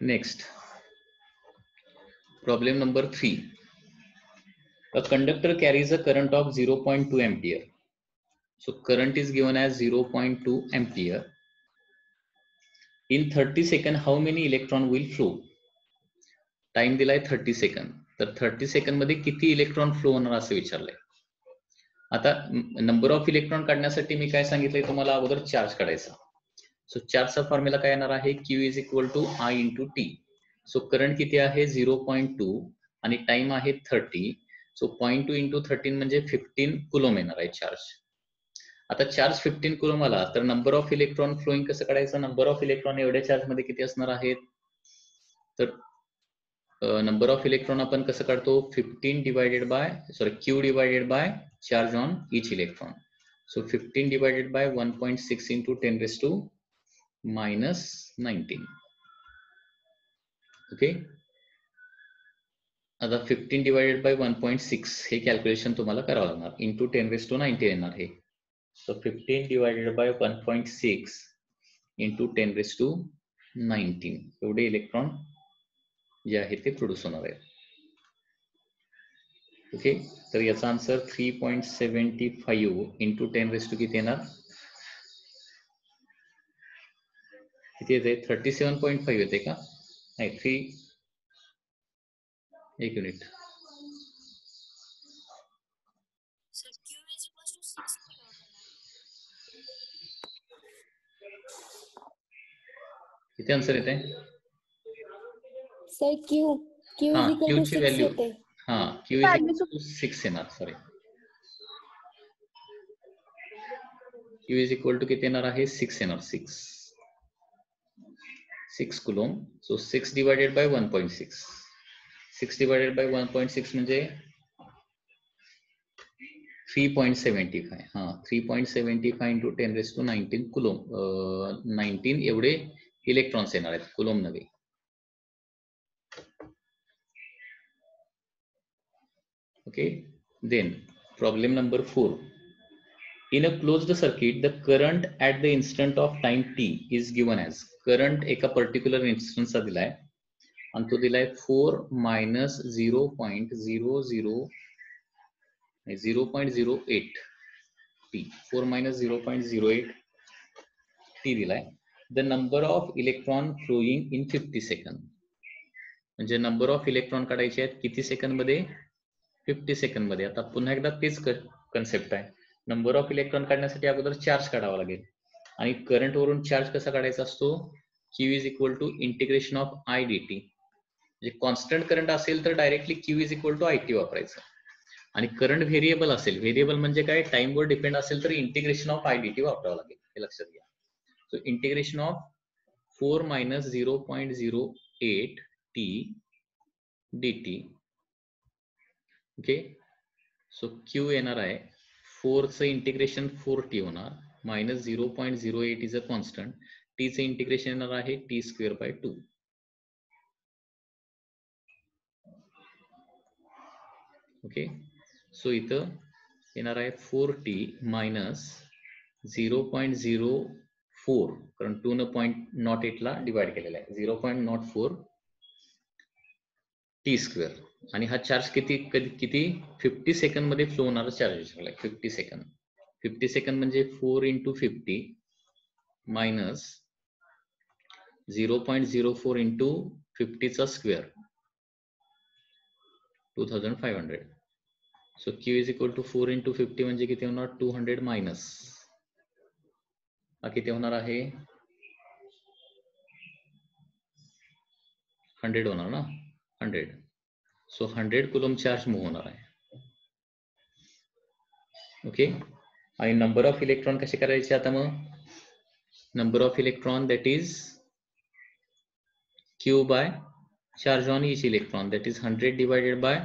Next, problem number 3. A conductor carries a current of 0.2 ampere. So current is given as 0.2 ampere. In 30 seconds, how many electron will flow? Time दिलाय 30 second. तर 30 second मध्ये किती electron flow होणार असं विचारलंय. आता number of electron काढण्यासाठी मी काय सांगितलंय तुम्हाला अगोदर चार्ज काढायचा. सो चार्जचा फॉर्म्युला काय येणार आहे, Q is equal to I into T. So current किती आहे 0.2 आणि टाइम आहे 30. सो 0.2 इंटू 13 म्हणजे 15 कुलम येणार आहे चार्ज. आता चार्ज 15 कुलम आला तर नंबर ऑफ इलेक्ट्रॉन फ्लोईंग कसं काढायचं. नंबर ऑफ इलेक्ट्रॉन एवढ्या चार्ज मध्ये किती असणार आहेत. तर नंबर ऑफ इलेक्ट्रॉन आपण कसं काढतो 15 divided by Q divided by charge on each electron. So 15 divided by 1.6 into 10 raise to minus 19. Okay. आता 15 डिवाइडेड बाय 1.6 हे कॅल्क्युलेशन तुम्हाला करावं लागणार. इंटू 10 रेज टू 19 येणार हे. So 15 divided by 1.6 into 10 raise to 19 एवढे इलेक्ट्रॉन जे आहे ते प्रोड्यूस होणार आहे. ओके. तर याचा आन्सर 3.75 इंटू 10 रेज टू किती येणार, किती येते 37.5 येते का नाही 3. एक युनिट. किती आन्सर येते सर Q Q ची व्हॅल्यू येते. Q इज इक्वल टू 6 येणार. Sorry Q is equal to किती येणार आहे 6 येणार. 6 coulomb. So 6 divided by 1.6. 6 divided by 1.6 म्हणजे 3.75. 3.75 इंटू 10 रेज टू 19 कुलम 19 एवढे इलेक्ट्रॉन्स येणार आहेत कुलम नव्हे. Okay, then problem number 4. In a closed circuit, the current at the instant of time t is given as. Current एका particular instance चा दिलाय आणि तो दिलाय 4 minus 0.08 t. 4 minus 0.08 t दिलाय. The number of electron flowing in 50 seconds. म्हणजे number of electron काढायचे आहेत किती सेकंद मध्ये 50 सेकंद मध्ये. आता पुन्हा एकदा तेच कन्सेप्ट आहे. नंबर ऑफ इलेक्ट्रॉन काढण्यासाठी अगोदर चार्ज काढावा लागेल आणि करंट वरून चार्ज कसा काढायचा असतो Q is equal to integration of I dt. म्हणजे कॉन्स्टंट करंट असेल तर directly Q is equal to IT वापरायचं आणि करंट व्हेरिएबल असेल, व्हेरिएबल म्हणजे काय टाइम वर डिपेंड असेल तर इंटिग्रेशन ऑफ I dt वापरावं लागेल. हे लक्षात घ्या. So integration of 4 minus 0.08 t dt. Okay. So Q येणार आहे 4 चं इंटिग्रेशन 4t होणार minus 0.08 is a constant. t चं इंटिग्रेशन येणार आहे t square by 2. Okay. So इथं येणार आहे 4t मायनस 0.04 कारण 2 न 0.08 ला डिवाइड केलेला आहे 0.04 टी स्क्वेअर. आणि हा चार्ज किती 50 सेकंद मध्ये फ्लो होणारा चार्ज विचारलाय. 50 सेकंद. 50 सेकंद म्हणजे 4 इंटू 50 मायनस 0.04 इंटू 50 चा square 2500. So Q is equal to 4 into 50 म्हणजे किती होणार 200 मायनस हा किती होणार आहे 100 होणार ना 100. सो 100 कुलम चार्ज मूव्ह होणार आहे. ओके. आणि नंबर ऑफ इलेक्ट्रॉन कसे करायचे आता मग number of electron that is Q by charge on each electron that is 100 divided by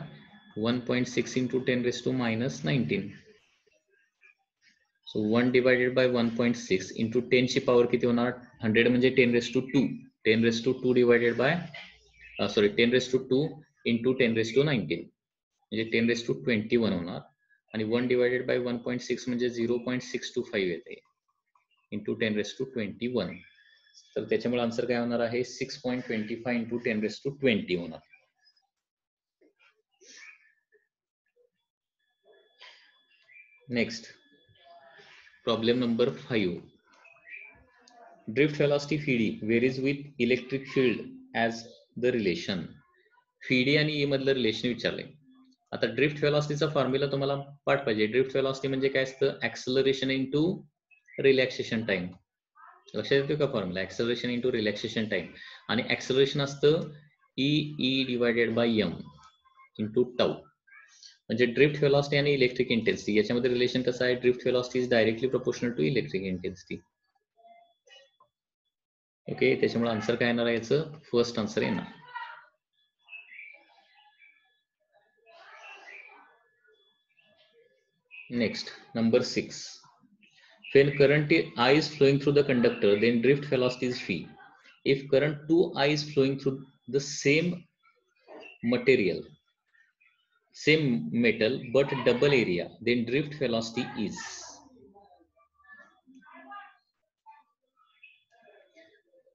1.6 into 10 raise to minus 19. So 1 divided by 1.6 into 10 ची power किती होणार 100 म्हणजे 10 raise to 2. 10 raise to 2 divided by 10 raise to 2 into 10 raise to 19 म्हणजे 10 raise to 21 होणार आणि 1 divided by 1.6 म्हणजे 0.625 येते into 10 raise to 21. तर त्याच्यामुळे आन्सर काय होणार आहे 6.25 इंटू 10⁻20 होणार. Next problem number 5. Drift velocity VD varies with electric field as the relation. VD आणि ई मधलं रिलेशन विचारलंय. आता ड्रिफ्ट वेलॉसिटीचा फॉर्म्युला तुम्हाला पाठ पाहिजे. ड्रिफ्ट वेलॉसिटी म्हणजे काय असतं, ऍक्सलरेशन इंटू रिलॅक्सेशन टाइम. लक्षात येतो का formula, acceleration into relaxation time. आणि ऍक्सलरेशन असतं E divided by M into tau. म्हणजे ड्रिफ्ट वेलॉसिटी आणि इलेक्ट्रिक इंटेन्सिटी याच्यामध्ये रिलेशन कसं आहे, drift velocity is directly proportional to electric intensity. Okay, त्याच्यामुळे आन्सर काय येणार आहे याचं, फर्स्ट आन्सर येणार. Next, number 6. When current I is flowing through the conductor, then drift velocity is phi. If current 2I is flowing through the same material, same metal, but double area, then drift velocity is.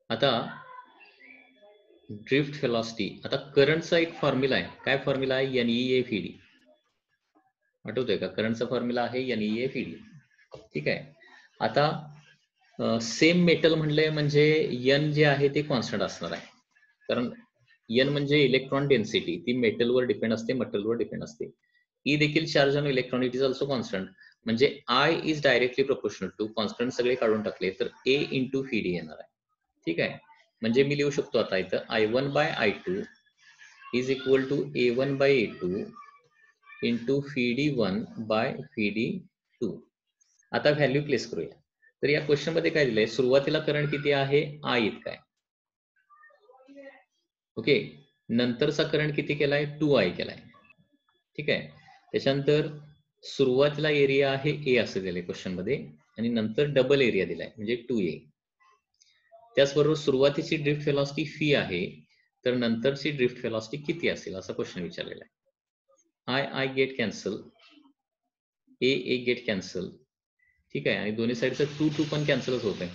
आता drift velocity, आता करंटचा एक formula आहे. काय formula आहे, NEA/FD. आठवतोय का, करंटचा फॉर्म्युला आहे NEA/FD. ठीक आहे. आता सेम मेटल म्हणले म्हणजे N जे आहे ते कॉन्स्टंट असणार आहे, कारण N म्हणजे इलेक्ट्रॉन डेन्सिटी, ती मेटलवर डिपेंड असते, मटेरियलवर डिपेंड असते. ई देखील charge on electron, it is also constant. म्हणजे I is directly proportional to, constant सगळे काढून टाकले तर A इंटू FD येणार आहे. ठीक आहे. म्हणजे मी लिहू शकतो आता इथं I1/I2 is equal to A1/A2 into FD1/FD2. आता व्हॅल्यू प्लेस करूया. तर या क्वेश्चन मध्ये काय दिलंय, सुरुवातीला करंट किती आहे, I इतका आहे. ओके, नंतरचा करंट किती केलाय, 2I केलाय. ठीक आहे. त्याच्यानंतर सुरुवातीला एरिया आहे A असं दिलंय क्वेश्चन मध्ये, आणि नंतर डबल एरिया दिलाय म्हणजे 2A. त्याचबरोबर सुरुवातीची ड्रिफ्ट वेलॉसिटी फी आहे, तर नंतरची ड्रिफ्ट वेलॉसिटी किती असेल असा क्वेश्चन विचारलेला आहे. I get cancel, A get cancel. ठीक आहे. आणि दोन्ही साईडचं 2 पण कॅन्सलच होत आहे.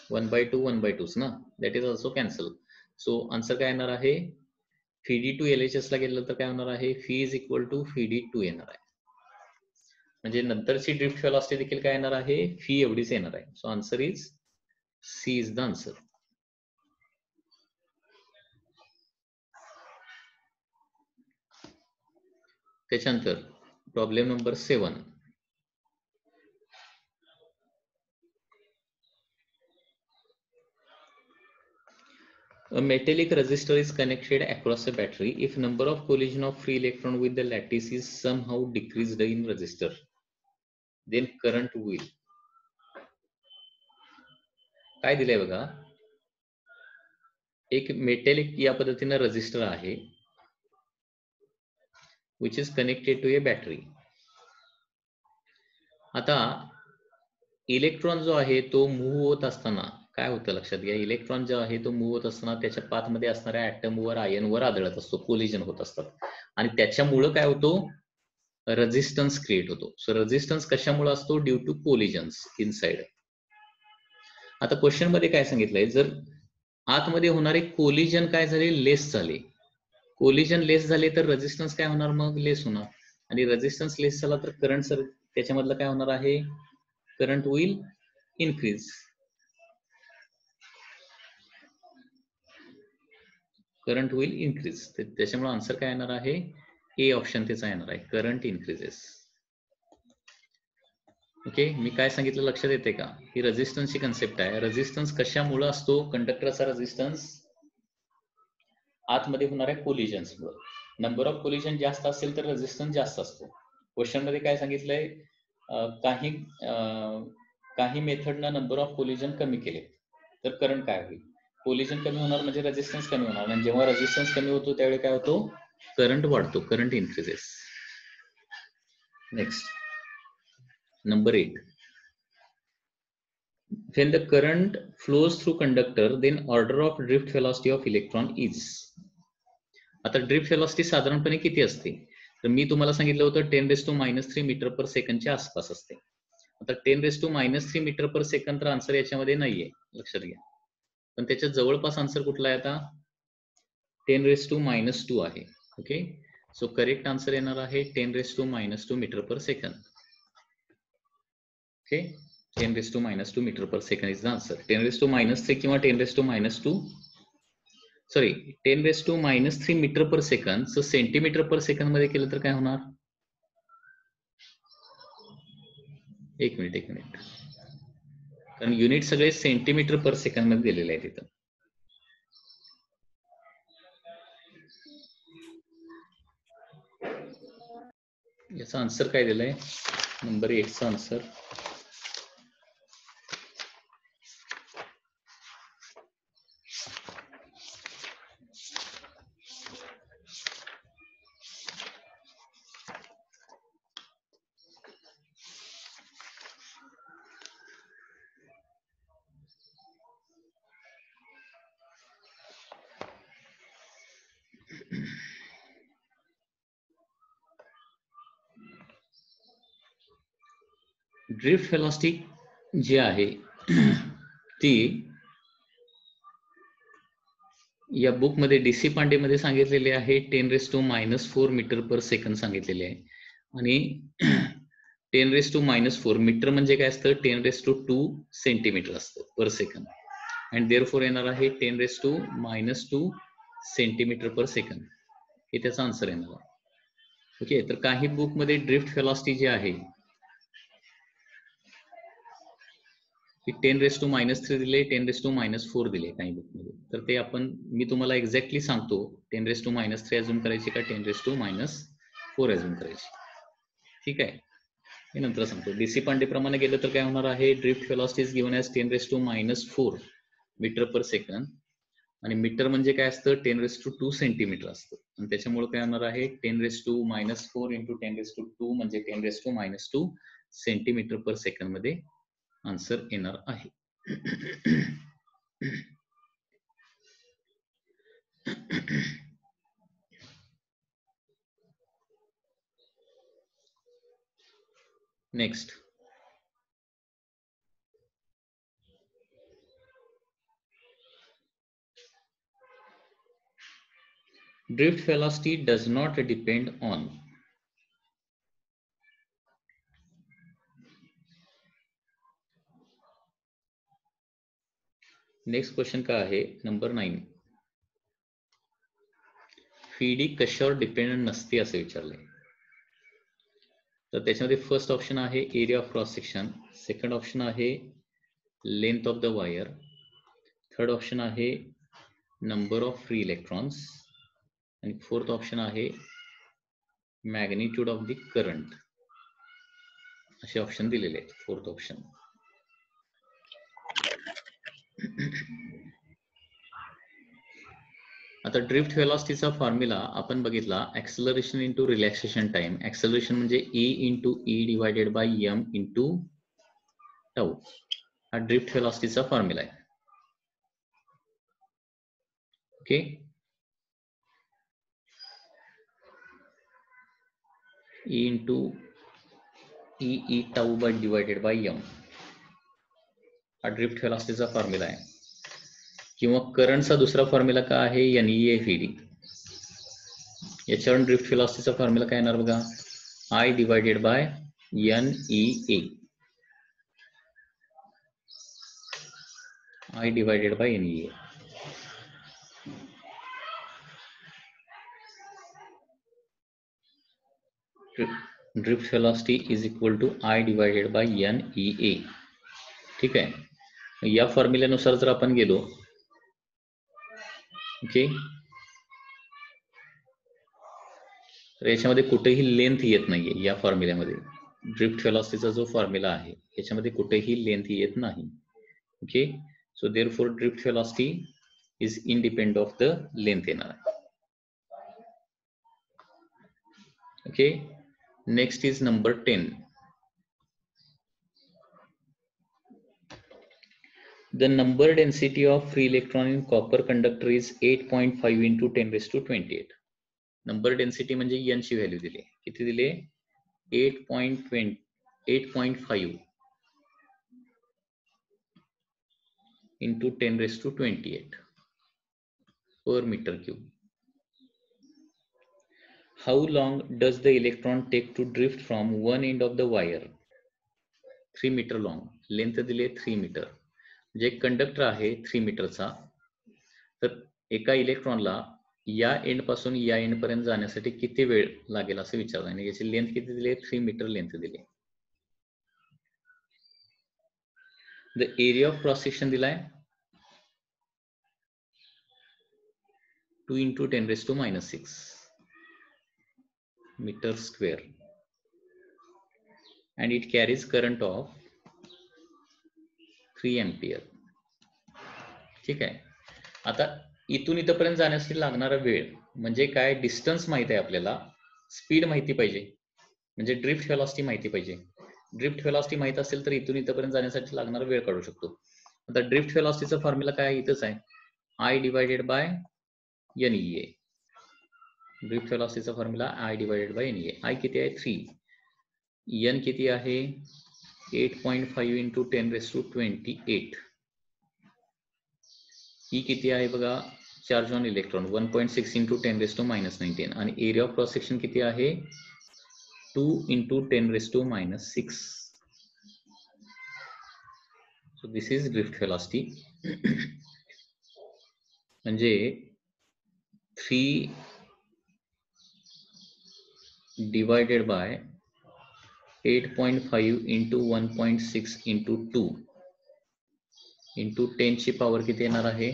1/2 1/2 ना, that is also cancel. So answer काय येणार आहे, FD2 LHS ला गेलं तर काय होणार आहे, fee is equal to FD2 येणार आहे. म्हणजे नंतरची ड्रिफ्ट वेलॉसिटी देखील काय येणार आहे, फी एवढीच येणार आहे. So answer is C is the answer. त्याच्यानंतर problem number 7. A metallic resistor is connected across a battery. If number of collision of free electron with the lattice is somehow decreased in resistor, then current will. काय दिलंय बघा, एक metallic या पद्धतीने resistor आहे which is connected to a battery. आता electron जो आहे तो मूव्ह होत असताना काय होतं लक्षात घ्या, इलेक्ट्रॉन जो आहे तो मूव्ह होत असताना त्याच्या पाथमध्ये असणाऱ्या ऍटमवर आयनवर आदळत असतो, कोलिजन होत असतात, आणि त्याच्यामुळं काय होतो, रेझिस्टन्स क्रिएट होतो. सो रेझिस्टन्स कशामुळे असतो, ड्यू टू कोलिजन्स इनसाइड. आता क्वेश्चन मध्ये काय सांगितलंय, जर आतमध्ये होणारे कोलिजन काय झाले, लेस झाले, कोलिजन लेस झाले तर रेझिस्टन्स काय होणार, मग लेस होणार, आणि रेझिस्टन्स लेस झाला तर करंट सर त्याच्यामधलं काय होणार आहे, current will increase. Current will increase. त्याच्यामुळे आन्सर काय येणार आहे, ए ऑप्शन त्याचा येणार आहे, करंट इनक्रीजेस. ओके, मी काय सांगितलं लक्षात येते का, ही रेझिस्टन्सची कन्सेप्ट आहे. रेझिस्टन्स कशामुळे असतो, कंडक्टरचा रेझिस्टन्स आतमध्ये होणाऱ्या कोलिजन्समुळे. नंबर ऑफ कोलिजन जास्त असेल तर रेझिस्टन्स जास्त असतो. क्वेश्चन मध्ये काय सांगितलंय, काही मेथडनं नंबर ऑफ कोलिजन कमी केले तर करंट काय होईल, कोलिजन कमी होणार म्हणजे रेझिस्टन्स कमी होणार, आणि जेव्हा रेझिस्टन्स कमी होतो त्यावेळी काय होतो, करंट वाढतो, current increases. Next number 8. When the current flows through conductor, then order of drift velocity of electron is. आता ड्रिफ्ट वेलॉसिटी साधारणपणे किती असते, तर मी तुम्हाला सांगितलं होतं 10⁻³ मीटर पर सेकंडच्या आसपास असते. आता 10⁻³ मीटर पर सेकंड तर आन्सर याच्यामध्ये नाहीये, लक्षात घ्या. पण त्याच्या जवळपास आन्सर कुठला आहे आता? 10⁻² आहे. ओके, सो करेक्ट आन्सर येणार आहे 10⁻² metre per second. Okay, 10⁻² metre per second is the answer. 10⁻³ किंवा 10⁻², sorry 10⁻³ metre per second. So centimetre per second मध्ये केलं तर काय होणार? एक मिनिट, कारण युनिट सगळे सेंटीमीटर पर सेकंड मध्ये दिलेले आहेत इथं. याचा आन्सर काय दिलाय? नंबर 8 चा आन्सर ड्रिफ्ट वेलोसिटी जी आहे ती या बुक मध्ये डीसी पांडे मध्ये सांगितलेली आहे 10⁻⁻⁴ मीटर पर सेकंड सांगितलेले आहे. आणि 10⁻⁻⁴ मीटर म्हणजे काय असतं? 10⁻² सेंटीमीटर असतं पर सेकंड. अँड देअरफॉर येणार आहे 10⁻² सेंटीमीटर पर सेकंड. हे त्याचा आन्सर येणार आहे. ओके, तर काही बुक मध्ये ड्रिफ्ट वेलोसिटी जी आहे ती 10⁻³ दिले, 10⁻⁴ दिले काही बुक मध्ये. तर ते मी तुम्हाला एक्झॅक्टली सांगतो 10⁻³ अजून करायची का 10⁻⁴ अजून करायची. ठीक आहे, हे नंतर सांगतो. डीसी पांडे प्रमाणे गेलं तर काय होणार आहे? Drift velocity is given as 10⁻⁴ metre per second. आणि मीटर म्हणजे काय असतं? 10⁻² सेंटीमीटर असतं. आणि त्याच्यामुळे काय होणार आहे? 10⁻⁴ इंटू 10⁻² म्हणजे 10⁻² सेंटीमीटर पर सेकंड मध्ये आन्सर येणार आहे. Next, drift velocity does not depend on. Next question का आहे? नंबर 9. फीडी कशावर डिपेंडंट नसते असं विचारलंय. तर त्याच्यामध्ये फर्स्ट ऑप्शन आहे area of cross section, second option आहे length of the wire, third option आहे नंबर ऑफ फ्री इलेक्ट्रॉन्स, आणि फोर्थ ऑप्शन आहे मॅग्निट्यूड ऑफ द करंट. असे ऑप्शन दिलेले आहेत. Fourth option. आता ड्रिफ्ट वेलोसिटीचा फॉर्म्युला आपण बघितला, acceleration into relaxation time. Acceleration म्हणजे E into E divided by M into tau. हा ड्रिफ्ट वेलोसिटीचा फॉर्म्युला आहे. Okay, E into E tau bye divided by M हा ड्रिफ्ट वेलोसिटीचा फॉर्म्युला आहे. किंवा करंटचा दुसरा फॉर्म्युला काय आहे? NEA/VD. याच्यावरून ड्रिफ्ट वेलोसिटीचा फॉर्म्युला काय येणार बघा? I divided by NEA. I divided by NEA. Drift velocity is equal to I divided by NEA. ठीक आहे, या फॉर्म्युल्यानुसार जर आपण गेलो, ओके, तर याच्यामध्ये कुठेही लेंथ येत नाहीये. या फॉर्म्युल्यामध्ये ड्रिफ्ट वेलोसिटीचा जो फॉर्म्युला आहे याच्यामध्ये कुठेही लेंथ येत नाही. Okay, so therefore drift velocity is independent of the length येणार. Okay, next is number 10. The number density of free electron in copper conductor is 8.5 into 10⁻28. Number density म्हणजे n ची value दिली. किती दिले? 8.5 into 10 raised to 28 per meter cube. How long does the electron take to drift from one end of the wire? 3 meter long. Length दिली 3 metre. जे conductor आहे 3 मीटरचा, तर एका इलेक्ट्रॉनला या एंड पासून या एंड पर्यंत जाण्यासाठी किती वेळ लागेल असं विचारलं आणि याची लेंथ किती दिली? 3 मीटर लेंथ दिली. The area of cross section दिलाय 2 into 10 raised to minus 6 meter square, and it carries current of 3 ampere. ठीक आहे. आता इथून इथपर्यंत जाण्यासाठी लागणारा वेळ म्हणजे काय? डिस्टन्स माहिती आहे आपल्याला, स्पीड माहिती पाहिजे, म्हणजे ड्रिफ्ट व्हेलॉसिटी माहिती पाहिजे. ड्रिफ्ट व्हेलॉसिटी माहित असेल तर इथून इथपर्यंत जाण्यासाठी लागणारा वेळ काढू शकतो. आता ड्रिफ्ट व्हेलॉसिटीचा फॉर्म्युला काय इथंच आहे, I divided by NEA. Drift व्हेलॉसिटीचा formula I divided by NEA. I किती आहे? 3. N किती आहे? 8.5 into 10 raised to 28. E किती आहे बघा? Charge on electron 1.6 into 10 raised to minus 19. आणि एरिया ऑफ क्रॉस सेक्शन किती आहे? 2 into 10 raised to minus 6. So this is drift velocity. म्हणजे 3 divided by 8.5 into 1.6 into 2 into 10 ची पॉवर किती येणार आहे?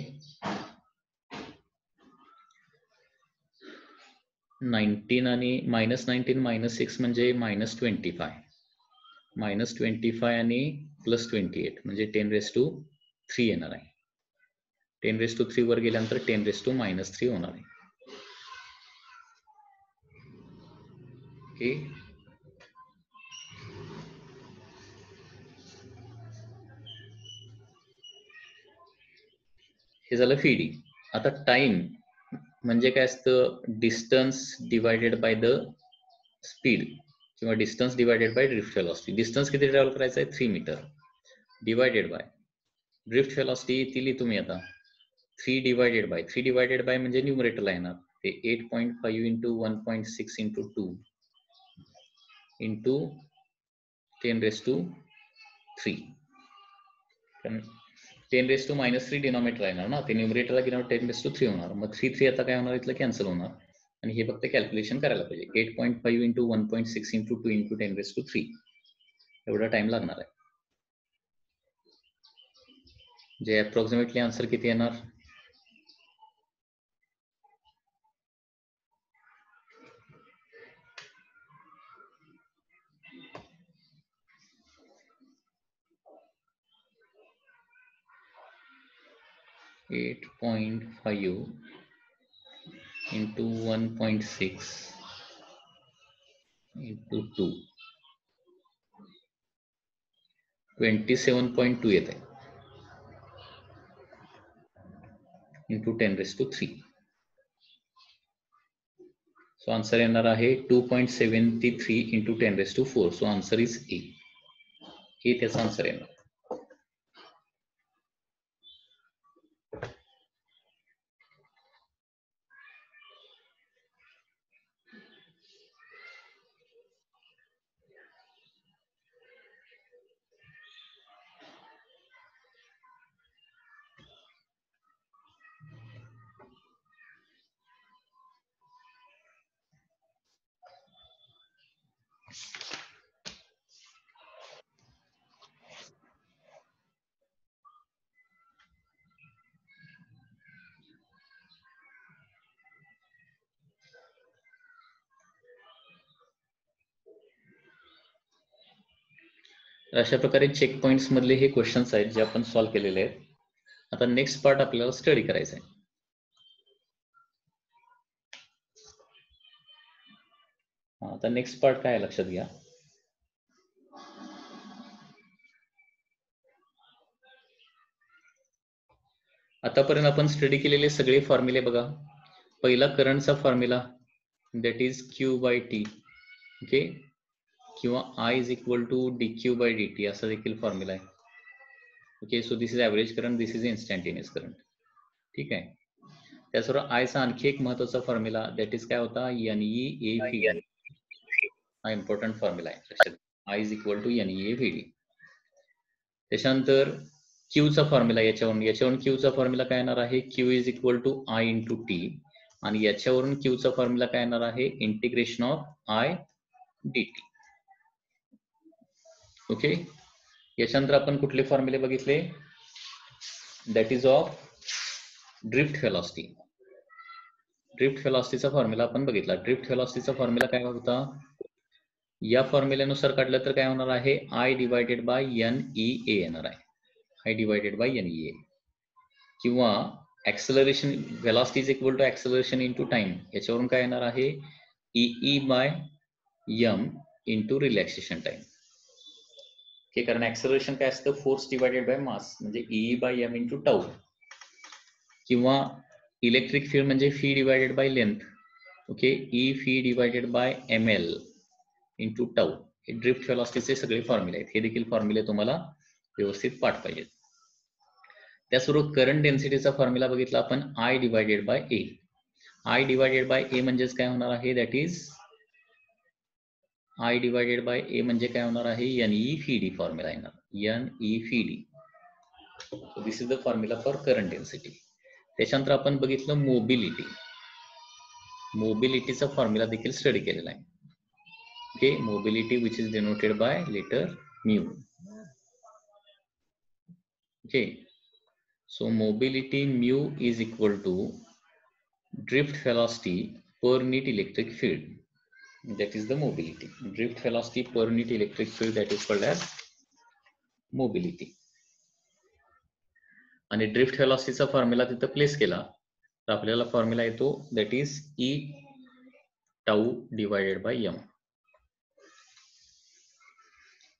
19 आणि minus 19 minus 6 म्हणजे minus 25. minus 25 आणि plus 28 म्हणजे 10 raised to 3 येणार आहे. 10 raised to 3 वर गेल्यानंतर 10 raised to minus 3 होणार आहे. ओके. हे झालं फीडी. आता टाइम म्हणजे काय असतं? Distance divided by the speed किंवा distance divided by drift velocity. Distance किती ट्रॅव्हल करायचं आहे? 3 metre divided by drift velocity ती तुम्ही आता 3 डिवायडेड बाय म्हणजे न्यूमरेटरला येणार ते 8.5 into 1.6 into 2 into 10 raised to 3. 10 raised to minus 3 denominator येणार ना, ते न्यूमरेटरला गेल्यावर 10 raised to 3 होणार. मग 3 आता काय होणार? इथलं कॅन्सल होणार आणि हे फक्त कॅल्क्युलेशन करायला पाहिजे. 8.5 into 1.6 into 2 into 10 raised to 3 एवढा टाइम लागणार आहे. जे अप्रॉक्सिमेटली आन्सर किती येणार? 8.5 into 1.6 into 2 27.2 येत आहे into 10 raised to 3. So answer येणार आहे 2.73 into 10 raised to 4. So answer is a. हे त्याचा आन्सर येणार. अशा प्रकारे चेक पॉइंट्स मधले हे क्वेश्चन्स आहेत जे आपण सॉल्व्ह केलेले आहेत. आता नेक्स्ट पार्ट आपल्याला स्टडी करायचा आहे. आता नेक्स्ट पार्ट काय लक्षात घ्या. आतापर्यंत आपण स्टडी केलेले सगळे फॉर्म्युले बघा. पहिला करंटचा formula that is Q by T. Okay, किंवा I is equal to dQ by dt असा देखील फॉर्म्युला आहे. Okay, so this is average current, this is instantaneous current. ठीक आहे. त्याचबरोबर आयचा आणखी एक महत्वाचा फॉर्म्युला दॅट इज काय होता, NEAVD. हा इम्पॉर्टंट फॉर्म्युला आहे लक्षात. I is equal to NEAVD. त्याच्यानंतर क्यूचा फॉर्म्युला, याच्यावरून क्यूचा फॉर्म्युला काय येणार आहे, Q is equal to I into T. आणि याच्यावरून क्यूचा फॉर्म्युला काय येणार आहे, integration of I dt. Okay. याच्यानंतर आपण कुठले फॉर्म्युले बघितले, that is of drift velocity. Drift व्हेलॉसिटीचा फॉर्म्युला आपण बघितला. ड्रिफ्ट व्हेलॉसिटीचा फॉर्म्युला काय होता, या फॉर्म्युल्यानुसार काढलं तर काय होणार आहे, आय डिवायडेड बाय NEA येणार आहे. I divided by NEA. किंवा acceleration velocity is equal to acceleration into time, याच्यावरून काय येणार आहे, EE by M into relaxation time. Okay, कारण ऍक्सलरेशन काय असतं, फोर्स डिवायडेड बाय मास, म्हणजे EE by M into tau. किंवा इलेक्ट्रिक फील्ड म्हणजे phi divided by length. Okay, E phi divided by ML into tau. हे drift व्हेलॉसिटीचे सगळे फॉर्म्युले आहेत. हे देखील फॉर्म्युले तुम्हाला व्यवस्थित पाठ पाहिजेत. त्यासोबत करंट डेन्सिटीचा फॉर्म्युला बघितला आपण, I divided by A. I divided by A म्हणजेच काय होणार आहे, that is I divided by A म्हणजे काय होणार आहे, NEVD फॉर्म्युला येणार, NEVD. So this is the formula for current density. त्याच्यानंतर आपण बघितलं मोबिलिटी. मोबिलिटीचा फॉर्म्युला देखील स्टडी केलेला आहे. Okay, mobility which is denoted by letter mu. Okay, so mobility mu is equal to drift velocity per unit electric field. That is the mobility. Drift velocity per unit electric field, that is called as mobility. आणि drift व्हेलॉसिटीचा formula तिथं place केला तर आपल्याला formula येतो, that is E tau divided by M.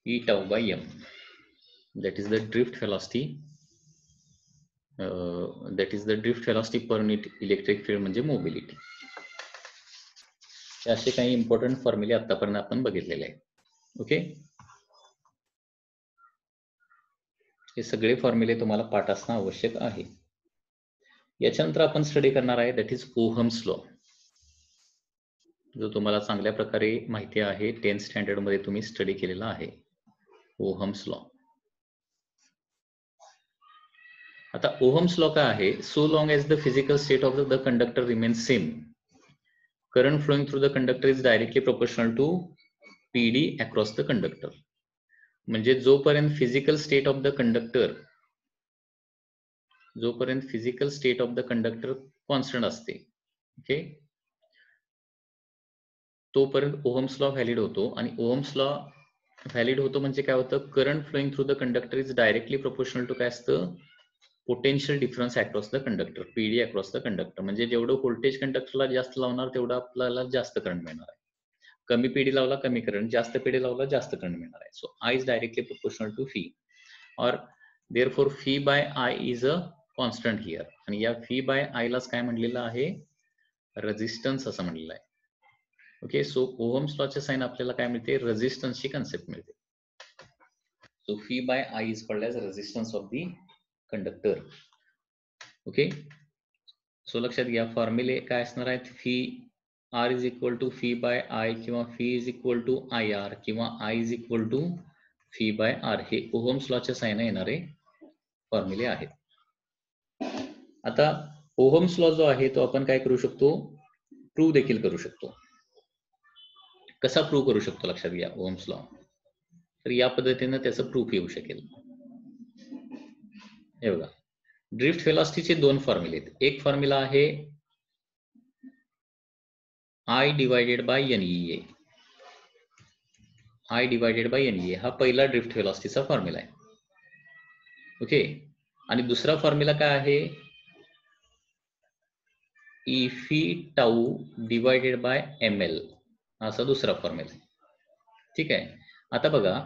E tau by M, that is the drift velocity. That is the drift velocity per unit electric field म्हणजे mobility. असे काही इम्पॉर्टंट फॉर्म्युले आतापर्यंत आपण बघितलेले आहेत. ओके, हे सगळे फॉर्म्युले तुम्हाला पाठ असणं आवश्यक आहे. याच्यानंतर आपण स्टडी करणार आहे, दॅट इज ओहम्स लॉ, जो तुम्हाला चांगल्या प्रकारे माहिती आहे, 10th स्टँडर्ड मध्ये तुम्ही स्टडी केलेला आहे, ओहम्स लॉ. आता ओहम्स लॉ काय आहे, so long as the physical state of the conductor remains same, current flowing through the conductor is directly proportional to PD across the conductor. म्हणजे जोपर्यंत physical state of the conductor constant असते, okay, तोपर्यंत Ohm's law valid होतो. आणि Ohm's law valid होतो म्हणजे काय होतं, current flowing through the conductor is directly proportional to काय असतं, potential difference across the conductor, PD across the conductor. म्हणजे जेवढं व्होल्टेज कंडक्टरला जास्त लावणार तेवढं आपल्याला जास्त करंट मिळणार आहे. कमी PD लावला कमी करंट, जास्त PD लावला जास्त करंट मिळणार आहे. So I is directly proportional to phi, और therefore phi by I is a constant here. आणि या फी बाय I लाच काय म्हणलेलं आहे, रेझिस्टन्स असं म्हणलेलं आहे. ओके, सो ओहम्स लॉचे साइन आपल्याला काय मिळते, रेझिस्टन्सची कन्सेप्ट मिळते. So phi by I is called as resistance of the conductor. Okay, so लक्षात घ्या, फॉर्म्युले काय असणार आहेत, phi R is equal to phi by I, किंवा phi is equal to IR, किंवा I is equal to phi by R. हे Ohm's लॉच्या साइन येणारे फॉर्म्युले आहेत. आता ओहम्स लॉ जो आहे तो आपण काय करू शकतो, प्रूव्ह देखील करू शकतो. कसा प्रूव्ह करू शकतो लक्षात घ्या ओहम्स लॉ, तर या पद्धतीने त्याचं प्रूफ येऊ शकेल. हे बघा, ड्रिफ्ट व्हेलॉसिटीचे दोन फॉर्म्युले आहेत. एक फॉर्म्युला आहे I divided by NEA. I divided by NEA हा पहिला ड्रिफ्ट व्हेलॉसिटीचा फॉर्म्युला आहे. ओके, आणि दुसरा फॉर्म्युला काय आहे, E phi tau divided by ML असा दुसरा फॉर्म्युला आहे. ठीक आहे. आता बघा,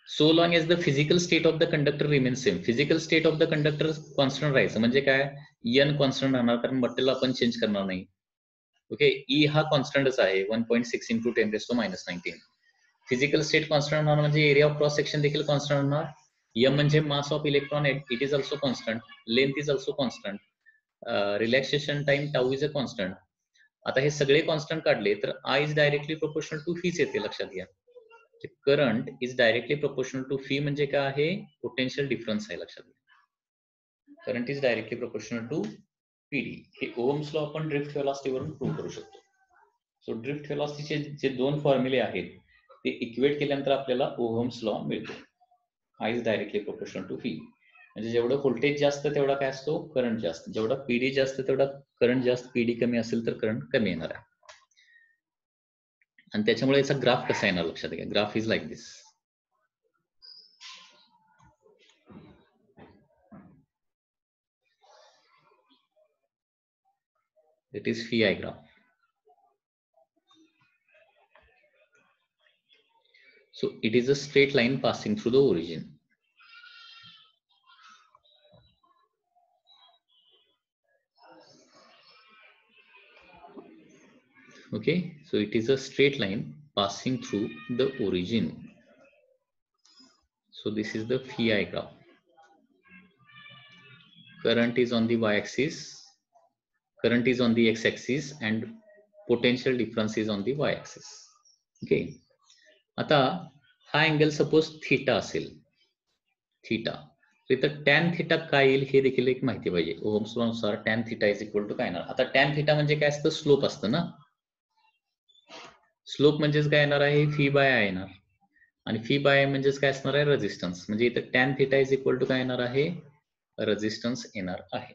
so long as the physical state of the conductor remains same, physical state of the conductor constant राहायचं म्हणजे काय, N कॉन्स्टंट राहणार, कारण मटेरियल आपण चेंज करणार नाही. ओके, E हा कॉन्स्टंटच आहे, 1.6 × 10⁻⁹. फिजिकल स्टेट कॉन्स्टंट होणार म्हणजे एरिया ऑफ क्रॉस सेक्शन देखील कॉन्स्टंट होणार, m म्हणजे mass of electron, it is also constant, length is also constant, relaxation time tau is a constant. आता हे सगळे कॉन्स्टंट काढले तर I is directly proportional to फीच येते, लक्षात घ्या. Current is directly proportional to phi म्हणजे काय आहे, पोटेन्शियल डिफरन्स आहे, लक्षात घ्या. Current is directly proportional to PD. हे ओहम्स लॉ आपण ड्रिफ्ट व्हेलॉसिटीवरून प्रूव्ह करू शकतो. सो ड्रिफ्ट व्हेलॉसिटीचे जे दोन फॉर्म्युले आहेत ते इक्वेट केल्यानंतर आपल्याला ओहम्स लॉ मिळतो. I is directly proportional to phi म्हणजे जेवढं व्होल्टेज जास्त तेवढा काय असतो, करंट जास्त. जेवढा पीडी जास्त तेवढा करंट जास्त. पीडी कमी असेल तर करंट कमी येणार आहे. आणि त्याच्यामुळे याचा ग्राफ कसा येणार लक्षात घ्या. Graph is like this. It is phi graph. So it is a straight line passing through the origin. Okay, so it is a straight line passing through the origin. So this is the phi graph. Current is on the y-axis, current is on the x-axis, and potential difference is on the y-axis. Okay, आता हा angle suppose theta असेल, theta, तर इथं tan theta काय येईल हे देखील एक माहिती पाहिजे. ओहम्स लॉ नुसार tan theta is equal to काय येणार. आता टॅन थीटा म्हणजे काय असतं, स्लोप असतं ना. स्लोप म्हणजेच काय येणार आहे, फी बाय आय येणार. आणि फी बाय म्हणजेच काय असणार आहे, रेझिस्टन्स. म्हणजे इथं tan theta is equal to काय येणार आहे, रेझिस्टन्स येणार आहे.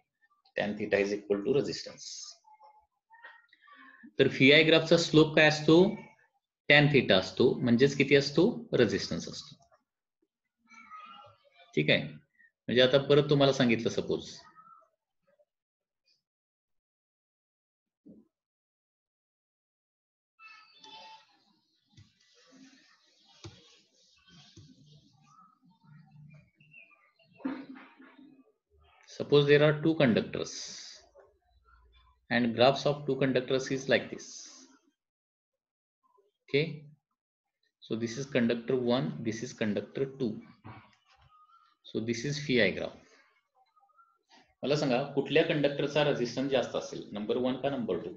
Tan theta is equal to resistance. तर फी आय ग्राफचा स्लोप काय असतो, टॅन थीटा असतो. म्हणजेच किती असतो, रेझिस्टन्स असतो. ठीक आहे. म्हणजे आता परत तुम्हाला सांगितलं, suppose there are two conductors and graphs of two conductors is like this. Okay, so this is conductor 1, this is conductor 2. So this is phi graph. मला सांगा कुठल्या कंडक्टरचा रेझिस्टन्स जास्त असेल, नंबर 1 का नंबर 2?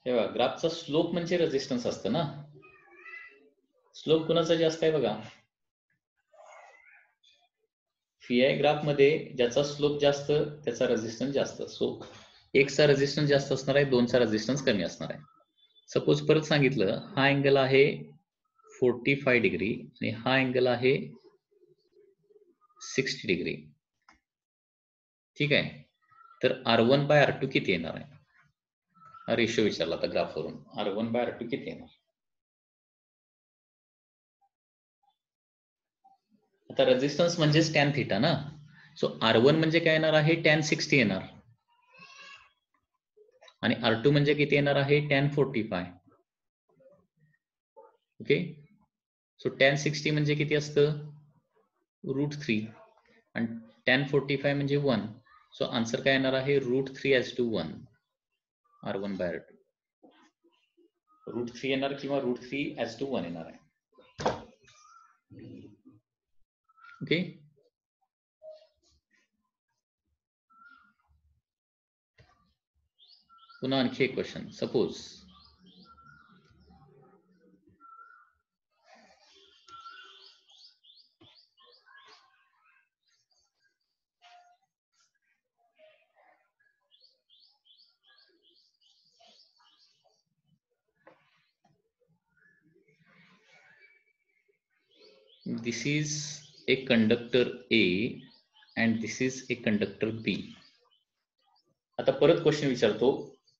तेव्हा ग्राफचा स्लोप म्हणजे रेझिस्टन्स असतं ना. स्लोप कुणाचा जास्त आहे बघा. फी आय ग्राफ मध्ये ज्याचा स्लोप जास्त त्याचा रेझिस्टन्स जास्त. सो एकचा रेझिस्टन्स जास्त असणार आहे, दोनचा रेझिस्टन्स कमी असणार आहे. सपोज परत सांगितलं, हा अँगल आहे 45 डिग्री आणि हा अँगल आहे 60 डिग्री. ठीक आहे. तर R1 बाय R2 किती येणार आहे, हा रेशो विचारला आता ग्राफवरून. R1 बाय R2 किती येणार. आता रेझिस्टन्स म्हणजेच टॅन थीटा ना. सो R1 म्हणजे काय येणार आहे, टॅन 60 येणार. आणि R2 म्हणजे किती येणार आहे, टॅन 45. ओके. सो टॅन 60 म्हणजे किती असतं, √3. आणि टॅन 45 म्हणजे 1. सो आन्सर काय येणार आहे, √3/1 R1 बाय R2. √3 येणार किंवा √3/1 येणार आहे. ओके. पुन्हा आणखी एक question. Suppose this is a conductor A and this is a conductor B. आता परत क्वेश्चन विचारतो,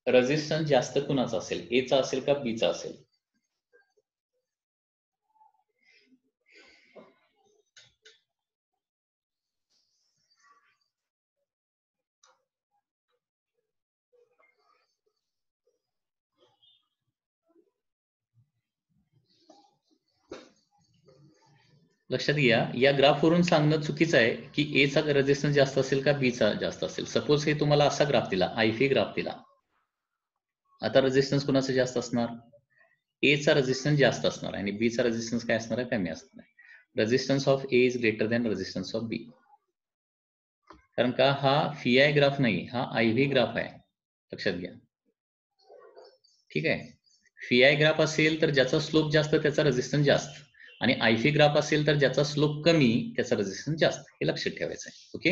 रेझिस्टन्स जास्त कुणाचा असेल, ए चा असेल का बी चा असेल. लक्षात घ्या, या ग्राफवरून सांगणं चुकीचं आहे की ए चा रेजिस्टन्स जास्त असेल का बी चा जास्त असेल. सपोज हे तुम्हाला असा ग्राफ दिला, आयफी ग्राफ दिला, आता रेजिस्टन्स कुणाचा जास्त असणार, ए चा रेजिस्टन्स जास्त असणार आणि बी चा रेजिस्टन्स काय असणार आहे, कमी असणार आहे. Resistance of A is greater than resistance of B. कारण का हा फीआय ग्राफ नाही, हा आयव्ही ग्राफ आहे, लक्षात घ्या. ठीक आहे, फीआय ग्राफ असेल तर ज्याचा स्लोप जास्त त्याचा रेजिस्टन्स जास्त, आणि आयफी ग्राफ असेल तर ज्याचा स्लोप कमी त्याचा रेजिस्टन्स जास्त, हे लक्षात ठेवायचं आहे. ओके.